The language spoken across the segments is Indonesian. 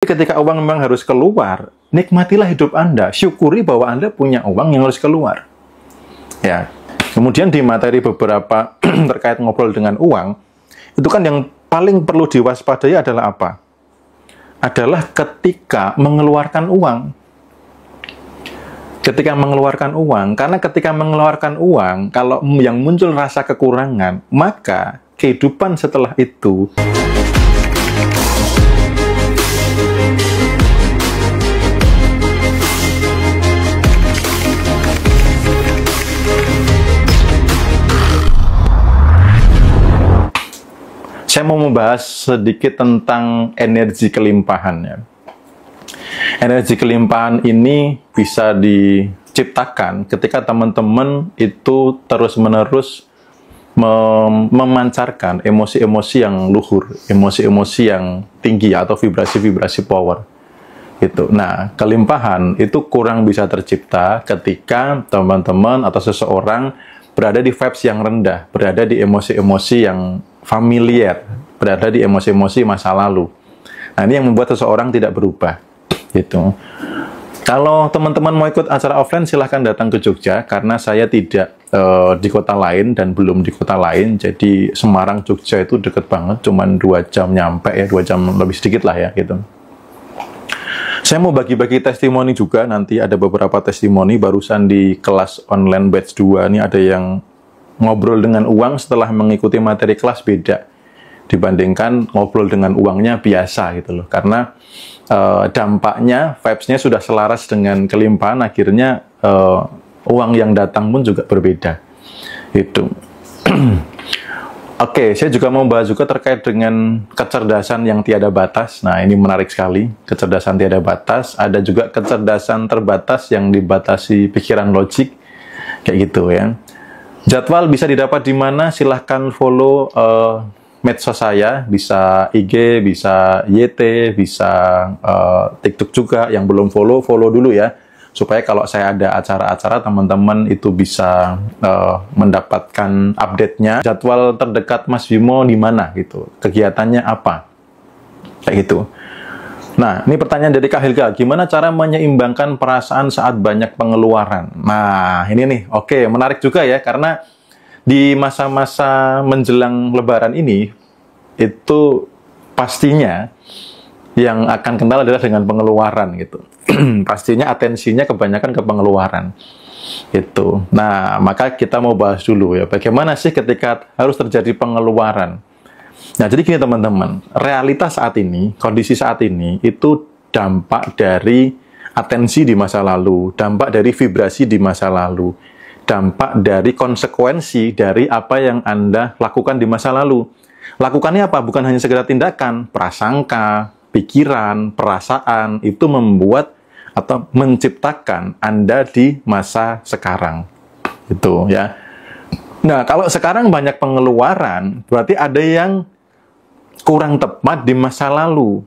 Ketika uang memang harus keluar, nikmatilah hidup Anda, syukuri bahwa Anda punya uang yang harus keluar. Ya. Kemudian di materi beberapa terkait ngobrol dengan uang, itu kan yang paling perlu diwaspadai adalah apa? Adalah ketika mengeluarkan uang. Ketika mengeluarkan uang, karena ketika mengeluarkan uang, kalau yang muncul rasa kekurangan, maka kehidupan setelah itu saya mau membahas sedikit tentang energi kelimpahan ya. Energi kelimpahan ini bisa diciptakan ketika teman-teman itu terus-menerus memancarkan emosi-emosi yang luhur, emosi-emosi yang tinggi atau vibrasi-vibrasi power. Gitu. Nah, kelimpahan itu kurang bisa tercipta ketika teman-teman atau seseorang berada di vibes yang rendah, berada di emosi-emosi yang familiar, berada di emosi-emosi masa lalu. Nah, ini yang membuat seseorang tidak berubah. Gitu. Kalau teman-teman mau ikut acara offline, silahkan datang ke Jogja, karena saya tidak di kota lain dan belum di kota lain. Jadi Semarang, Jogja itu deket banget, cuman 2 jam nyampe ya, 2 jam lebih sedikit lah ya, gitu. Saya mau bagi-bagi testimoni juga, nanti ada beberapa testimoni. Barusan di kelas online batch 2, ini ada yang ngobrol dengan uang setelah mengikuti materi kelas beda dibandingkan ngobrol dengan uangnya biasa gitu loh. Karena dampaknya, vibes-nya sudah selaras dengan kelimpahan, akhirnya uang yang datang pun juga berbeda. Itu. Oke, saya juga mau bahas juga terkait dengan kecerdasan yang tiada batas. Nah, ini menarik sekali. Kecerdasan tiada batas. Ada juga kecerdasan terbatas yang dibatasi pikiran logik. Kayak gitu ya. Jadwal bisa didapat di mana? Silahkan follow medsos saya. Bisa IG, bisa YT, bisa TikTok juga. Yang belum follow, follow dulu ya. Supaya kalau saya ada acara-acara, teman-teman itu bisa mendapatkan update-nya. Jadwal terdekat Mas Bimo di mana gitu, kegiatannya apa, kayak gitu. Nah, ini pertanyaan dari Kak Helga, gimana cara menyeimbangkan perasaan saat banyak pengeluaran? Nah, ini nih, oke, menarik juga ya, karena di masa-masa menjelang Lebaran ini, itu pastinya yang akan kental adalah dengan pengeluaran gitu. Pastinya atensinya kebanyakan ke pengeluaran gitu. Nah, maka kita mau bahas dulu ya, bagaimana sih ketika harus terjadi pengeluaran. Nah, jadi gini teman-teman, realitas saat ini, kondisi saat ini itu dampak dari atensi di masa lalu, dampak dari vibrasi di masa lalu, dampak dari konsekuensi dari apa yang Anda lakukan di masa lalu. Lakukannya apa? Bukan hanya sekedar tindakan, prasangka, pikiran, perasaan, itu membuat atau menciptakan Anda di masa sekarang. Itu ya. Nah, kalau sekarang banyak pengeluaran, berarti ada yang kurang tepat di masa lalu.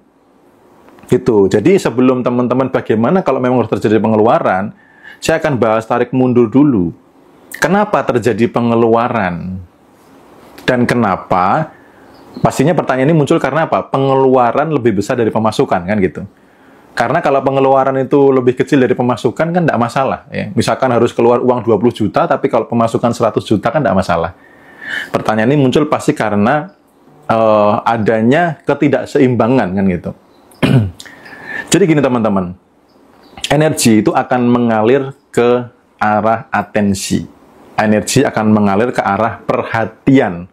Gitu. Jadi sebelum teman-teman bagaimana kalau memang harus terjadi pengeluaran, saya akan bahas tarik mundur dulu. Kenapa terjadi pengeluaran? Dan kenapa? Pastinya pertanyaan ini muncul karena apa? Pengeluaran lebih besar dari pemasukan, kan gitu. Karena kalau pengeluaran itu lebih kecil dari pemasukan, kan tidak masalah. Ya. Misalkan harus keluar uang 20 juta, tapi kalau pemasukan 100 juta, kan tidak masalah. Pertanyaan ini muncul pasti karena adanya ketidakseimbangan, kan gitu. Jadi gini teman-teman, energi itu akan mengalir ke arah atensi. Energi akan mengalir ke arah perhatian,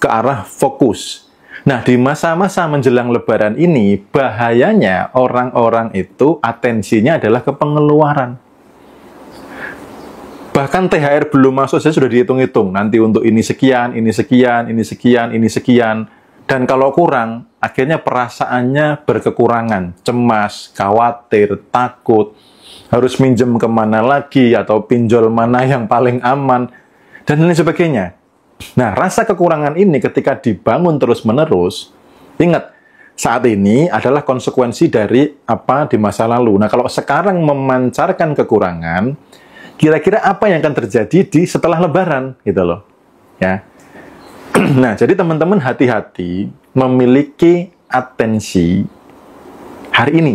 ke arah fokus. Nah, di masa-masa menjelang Lebaran ini, bahayanya orang-orang itu atensinya adalah ke pengeluaran. Bahkan THR belum masuk, saya sudah dihitung-hitung. Nanti untuk ini sekian, ini sekian, ini sekian, ini sekian. Dan kalau kurang, akhirnya perasaannya berkekurangan. Cemas, khawatir, takut. Harus minjem kemana lagi, atau pinjol mana yang paling aman, dan lain sebagainya. Nah, rasa kekurangan ini ketika dibangun terus-menerus, ingat, saat ini adalah konsekuensi dari apa di masa lalu. Nah, kalau sekarang memancarkan kekurangan, kira-kira apa yang akan terjadi di setelah Lebaran, gitu loh. Ya. Nah, jadi teman-teman hati-hati memiliki atensi hari ini.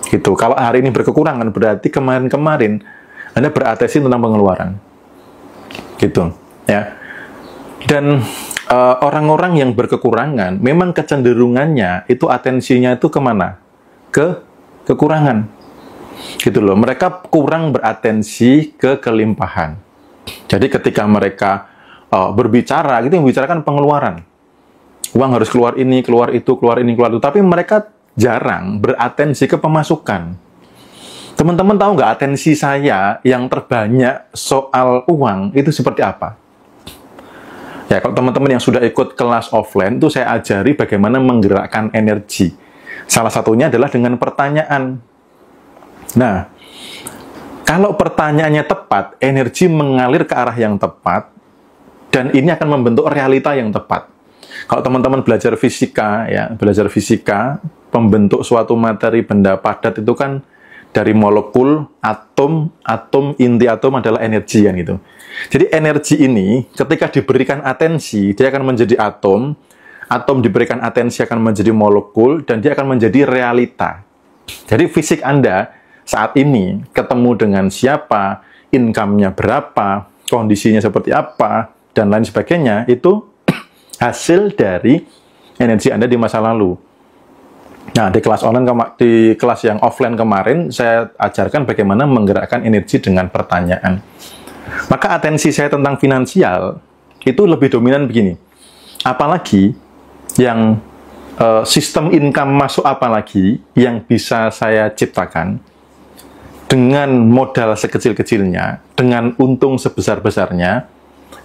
Gitu. Kalau hari ini berkekurangan, berarti kemarin-kemarin Anda beratensi tentang pengeluaran. Gitu. Ya. Dan orang-orang yang berkekurangan, memang kecenderungannya itu atensinya itu kemana? Ke kekurangan. Gitu loh. Mereka kurang beratensi ke kelimpahan. Jadi ketika mereka berbicara, gitu, membicarakan pengeluaran. Uang harus keluar ini, keluar itu, keluar ini, keluar itu. Tapi mereka jarang beratensi ke pemasukan. Teman-teman tahu nggak atensi saya yang terbanyak soal uang itu seperti apa? Ya, kalau teman-teman yang sudah ikut kelas offline, itu saya ajari bagaimana menggerakkan energi. Salah satunya adalah dengan pertanyaan. Nah, kalau pertanyaannya tepat, energi mengalir ke arah yang tepat, dan ini akan membentuk realita yang tepat. Kalau teman-teman belajar fisika, ya, belajar fisika, pembentuk suatu materi benda padat itu kan dari molekul, atom, inti atom adalah energi kan gitu. Jadi energi ini ketika diberikan atensi, dia akan menjadi atom diberikan atensi akan menjadi molekul, dan dia akan menjadi realita. Jadi fisik Anda saat ini ketemu dengan siapa, income-nya berapa, kondisinya seperti apa, dan lain sebagainya, itu hasil dari energi Anda di masa lalu. Nah, di kelas online, di kelas yang offline kemarin, saya ajarkan bagaimana menggerakkan energi dengan pertanyaan. Maka atensi saya tentang finansial itu lebih dominan begini. Apalagi yang sistem income masuk apalagi yang bisa saya ciptakan dengan modal sekecil-kecilnya, dengan untung sebesar-besarnya,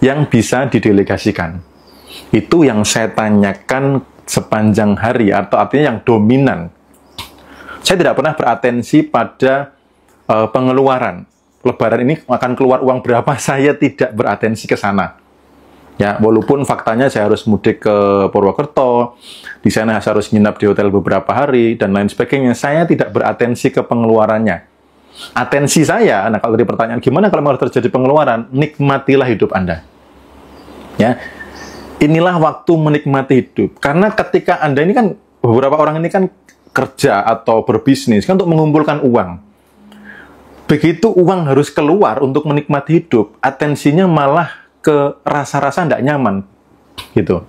yang bisa didelegasikan. Itu yang saya tanyakan sepanjang hari, atau artinya yang dominan. Saya tidak pernah beratensi pada pengeluaran. Lebaran ini akan keluar uang berapa, saya tidak beratensi ke sana. Ya, walaupun faktanya saya harus mudik ke Purwokerto, di sana saya harus nginap di hotel beberapa hari, dan lain sebagainya. Saya tidak beratensi ke pengeluarannya. Atensi saya, nah kalau dari pertanyaan gimana kalau mau terjadi pengeluaran, nikmatilah hidup Anda. Ya, inilah waktu menikmati hidup. Karena ketika Anda ini kan, beberapa orang ini kan kerja atau berbisnis kan untuk mengumpulkan uang. Begitu uang harus keluar untuk menikmati hidup, atensinya malah ke rasa-rasa tidak nyaman, gitu.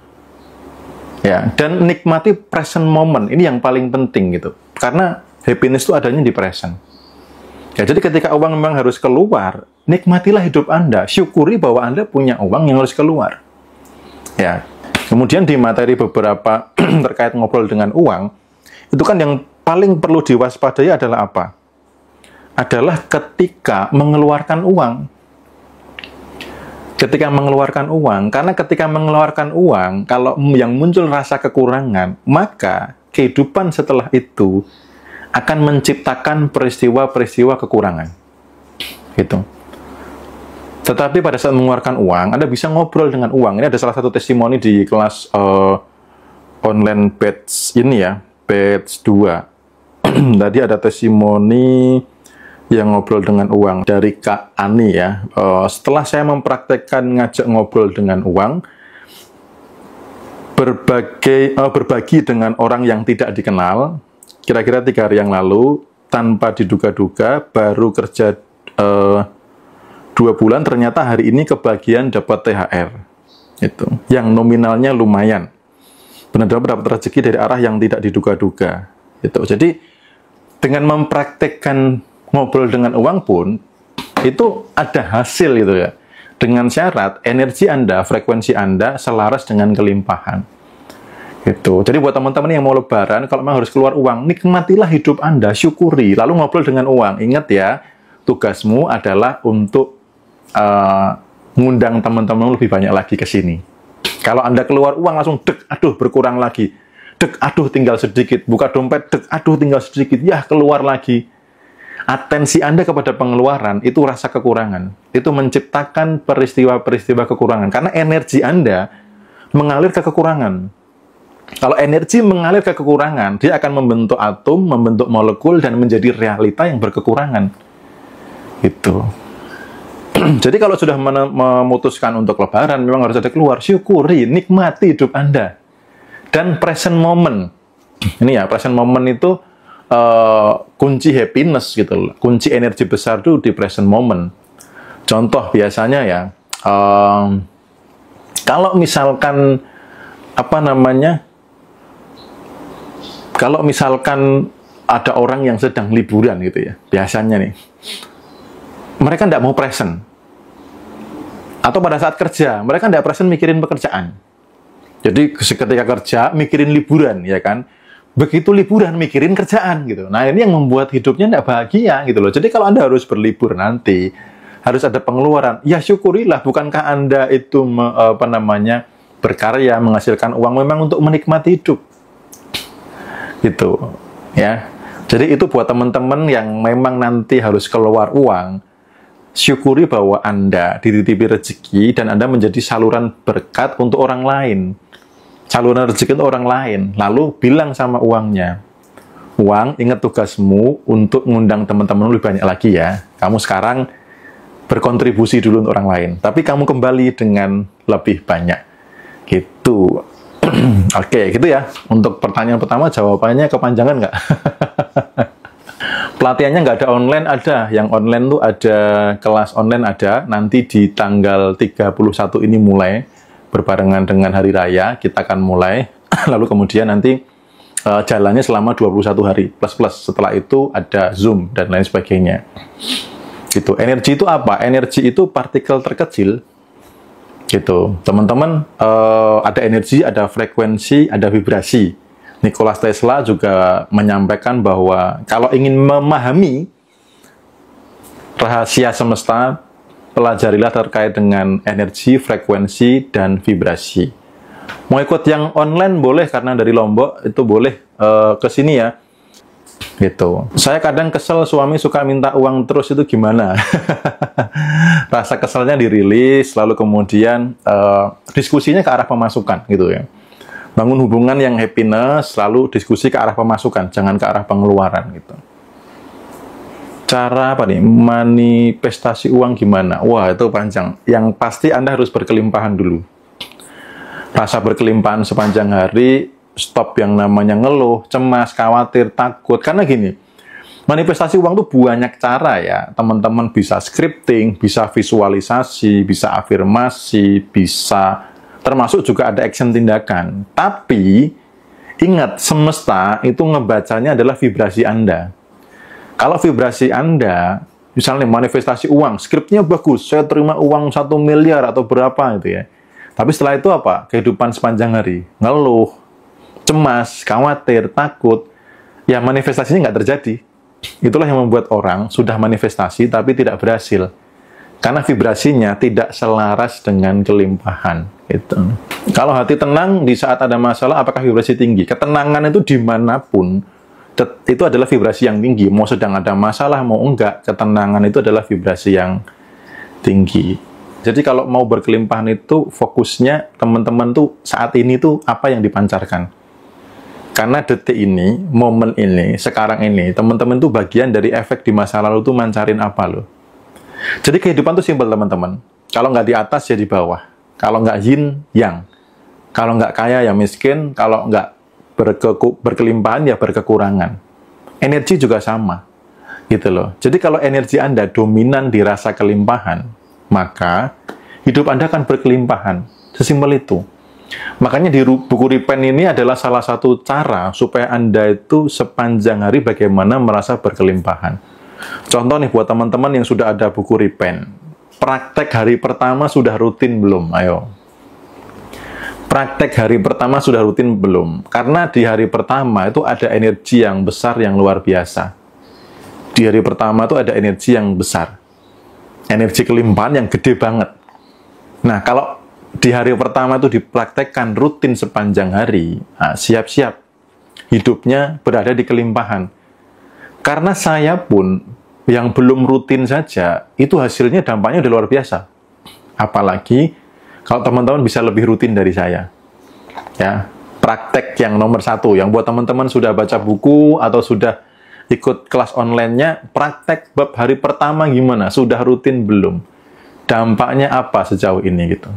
Ya, dan nikmati present moment, ini yang paling penting gitu. Karena happiness itu adanya di present. Ya, jadi ketika uang memang harus keluar, nikmatilah hidup Anda, syukuri bahwa Anda punya uang yang harus keluar. Ya, kemudian di materi beberapa terkait ngobrol dengan uang, itu kan yang paling perlu diwaspadai adalah apa? Adalah ketika mengeluarkan uang. Ketika mengeluarkan uang, karena ketika mengeluarkan uang, kalau yang muncul rasa kekurangan, maka kehidupan setelah itu akan menciptakan peristiwa-peristiwa kekurangan. Gitu. Tetapi pada saat mengeluarkan uang, Anda bisa ngobrol dengan uang. Ini ada salah satu testimoni di kelas online batch ini ya, batch 2. Tadi ada testimoni yang ngobrol dengan uang dari Kak Ani ya. Setelah saya mempraktekkan ngajak ngobrol dengan uang, berbagi dengan orang yang tidak dikenal, kira-kira 3 hari yang lalu, tanpa diduga-duga, baru kerja 2 bulan, ternyata hari ini kebagian dapat THR. Itu, yang nominalnya lumayan. Benar-benar dapat rezeki dari arah yang tidak diduga-duga. Gitu. Jadi, dengan mempraktekkan ngobrol dengan uang pun, itu ada hasil gitu ya. Dengan syarat, energi Anda, frekuensi Anda selaras dengan kelimpahan. Gitu. Jadi buat teman-teman yang mau lebaran, kalau memang harus keluar uang, nikmatilah hidup Anda, syukuri, lalu ngobrol dengan uang. Ingat ya, tugasmu adalah untuk ngundang teman-teman lebih banyak lagi ke sini. Kalau Anda keluar uang langsung, dek, aduh berkurang lagi. Dek, aduh tinggal sedikit. Buka dompet, dek, aduh tinggal sedikit. Ya, keluar lagi. Atensi Anda kepada pengeluaran itu rasa kekurangan. Itu menciptakan peristiwa-peristiwa kekurangan. Karena energi Anda mengalir ke kekurangan. Kalau energi mengalir ke kekurangan, dia akan membentuk atom, membentuk molekul, dan menjadi realita yang berkekurangan. Itu. Jadi kalau sudah memutuskan untuk lebaran, memang harus ada keluar. Syukuri, nikmati hidup Anda. Dan present moment. Ini ya, present moment itu kunci happiness gitu loh. Kunci energi besar itu di present moment. Contoh biasanya ya, kalau misalkan kalau misalkan ada orang yang sedang liburan gitu ya, biasanya nih, mereka tidak mau present. Atau pada saat kerja, mereka tidak present mikirin pekerjaan. Jadi ketika kerja, mikirin liburan, ya kan? Begitu liburan, mikirin kerjaan, gitu. Nah, ini yang membuat hidupnya tidak bahagia, gitu loh. Jadi kalau Anda harus berlibur nanti, harus ada pengeluaran, ya syukurilah. Bukankah Anda itu, berkarya, menghasilkan uang memang untuk menikmati hidup? Gitu, ya. Jadi itu buat teman-teman yang memang nanti harus keluar uang, syukuri bahwa Anda dititipi rezeki dan Anda menjadi saluran berkat untuk orang lain. Saluran rezeki untuk orang lain. Lalu bilang sama uangnya, uang, ingat tugasmu untuk mengundang teman-teman lebih banyak lagi ya. Kamu sekarang berkontribusi dulu untuk orang lain. Tapi kamu kembali dengan lebih banyak. Gitu. Oke, gitu ya. Untuk pertanyaan pertama, jawabannya kepanjangan nggak? Pelatihannya nggak ada online, ada. Yang online tuh ada, kelas online ada. Nanti di tanggal 31 ini mulai, berbarengan dengan Hari Raya, kita akan mulai. Lalu kemudian nanti jalannya selama 21 hari, plus-plus. Setelah itu ada Zoom, dan lain sebagainya. Gitu. Energi itu apa? Energi itu partikel terkecil. Gitu. Teman-teman, ada energi, ada frekuensi, ada vibrasi. Nikola Tesla juga menyampaikan bahwa kalau ingin memahami rahasia semesta, pelajarilah terkait dengan energi, frekuensi, dan vibrasi. Mau ikut yang online boleh, karena dari Lombok itu boleh ke sini ya. Gitu. Saya kadang kesel suami suka minta uang terus, itu gimana? Rasa keselnya dirilis, lalu kemudian diskusinya ke arah pemasukan gitu ya. Bangun hubungan yang happiness, lalu diskusi ke arah pemasukan, jangan ke arah pengeluaran gitu. Cara apa nih? Manifestasi uang gimana? Wah, itu panjang. Yang pasti Anda harus berkelimpahan dulu. Rasa berkelimpahan sepanjang hari, stop yang namanya ngeluh, cemas, khawatir, takut. Karena gini, manifestasi uang tuh banyak cara ya. Teman-teman bisa scripting, bisa visualisasi, bisa afirmasi, bisa termasuk juga ada action tindakan. Tapi, ingat, semesta itu ngebacanya adalah vibrasi Anda. Kalau vibrasi Anda, misalnya manifestasi uang, skripnya bagus, saya terima uang 1 miliar atau berapa gitu ya. Tapi setelah itu apa? Kehidupan sepanjang hari. Ngeluh, cemas, khawatir, takut. Ya manifestasinya nggak terjadi. Itulah yang membuat orang sudah manifestasi tapi tidak berhasil. Karena vibrasinya tidak selaras dengan kelimpahan. Gitu. Kalau hati tenang di saat ada masalah, apakah vibrasi tinggi? Ketenangan itu dimanapun, itu adalah vibrasi yang tinggi. Mau sedang ada masalah, mau enggak, ketenangan itu adalah vibrasi yang tinggi. Jadi kalau mau berkelimpahan itu, fokusnya teman-teman tuh saat ini tuh apa yang dipancarkan. Karena detik ini, momen ini, sekarang ini, teman-teman tuh bagian dari efek di masa lalu tuh mancarin apa loh. Jadi kehidupan tuh simpel teman-teman. Kalau nggak di atas ya di bawah. Kalau nggak yin, yang. Kalau nggak kaya ya miskin. Kalau nggak berkelimpahan ya berkekurangan. Energi juga sama. Gitu loh. Jadi kalau energi Anda dominan di rasa kelimpahan, maka hidup Anda akan berkelimpahan. Sesimpel itu. Makanya di buku Ripen ini adalah salah satu cara supaya Anda itu sepanjang hari bagaimana merasa berkelimpahan. Contoh nih buat teman-teman yang sudah ada buku Ripen. Praktek hari pertama sudah rutin belum? Ayo. Praktek hari pertama sudah rutin belum? Karena di hari pertama itu ada energi yang besar yang luar biasa. Di hari pertama itu ada energi yang besar. Energi kelimpahan yang gede banget. Nah, kalau di hari pertama itu dipraktekkan rutin sepanjang hari, nah, siap-siap hidupnya berada di kelimpahan. Karena saya pun yang belum rutin saja, itu hasilnya dampaknya udah luar biasa. Apalagi kalau teman-teman bisa lebih rutin dari saya. Ya, praktek yang nomor 1, yang buat teman-teman sudah baca buku atau sudah ikut kelas online-nya, praktek bab hari pertama gimana? Sudah rutin belum? Dampaknya apa sejauh ini gitu?